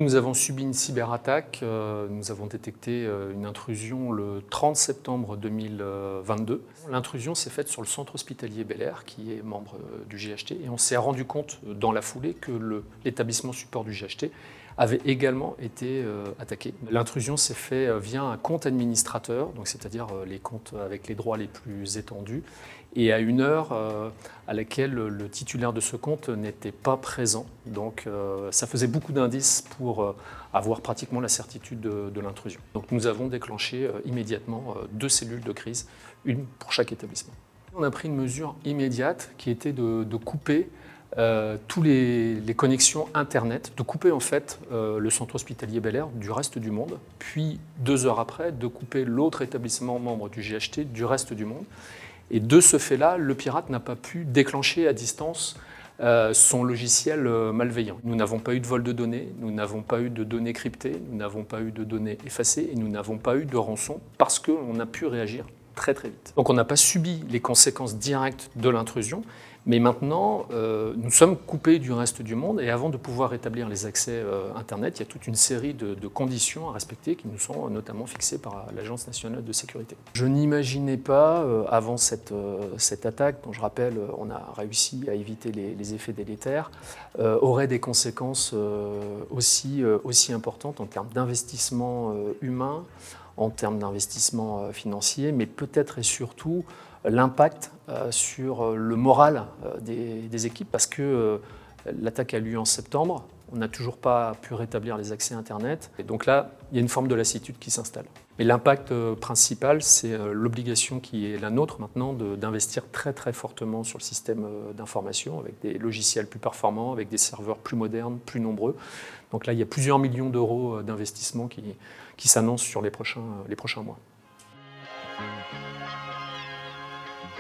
nous avons subi une cyberattaque. Nous avons détecté une intrusion le 30 septembre 2022. L'intrusion s'est faite sur le centre hospitalier Bel-Air, qui est membre du GHT, et on s'est rendu compte dans la foulée que l'établissement support du GHT avait également été attaqué. L'intrusion s'est faite via un compte administrateur, donc c'est-à-dire les comptes avec les droits les plus étendus, et à une heure à laquelle le titulaire de ce compte n'était pas présent. Donc ça faisait beaucoup d'indices pour avoir pratiquement la certitude de l'intrusion. Donc nous avons déclenché immédiatement 2 cellules de crise, une pour chaque établissement. On a pris une mesure immédiate qui était de couper toutes les connexions Internet, de couper en fait le centre hospitalier Bel-Air du reste du monde, puis 2 heures après, de couper l'autre établissement membre du GHT du reste du monde. Et de ce fait-là, le pirate n'a pas pu déclencher à distance son logiciel malveillant. Nous n'avons pas eu de vol de données, nous n'avons pas eu de données cryptées, nous n'avons pas eu de données effacées et nous n'avons pas eu de rançon parce qu'on a pu réagir très très vite. Donc on n'a pas subi les conséquences directes de l'intrusion, mais maintenant nous sommes coupés du reste du monde et avant de pouvoir établir les accès Internet, il y a toute une série de conditions à respecter qui nous sont notamment fixées par l'Agence nationale de sécurité. Je n'imaginais pas, avant cette attaque, dont je rappelle on a réussi à éviter les effets délétères, aurait des conséquences aussi importantes en termes d'investissement humain, en termes d'investissement financier, mais peut-être et surtout l'impact sur le moral des équipes, parce que l'attaque a eu lieu en septembre, on n'a toujours pas pu rétablir les accès Internet, et donc là, il y a une forme de lassitude qui s'installe. Mais l'impact principal, c'est l'obligation qui est la nôtre maintenant d'investir très très fortement sur le système d'information, avec des logiciels plus performants, avec des serveurs plus modernes, plus nombreux. Donc là, il y a plusieurs millions d'euros d'investissement qui s'annoncent sur les prochains mois.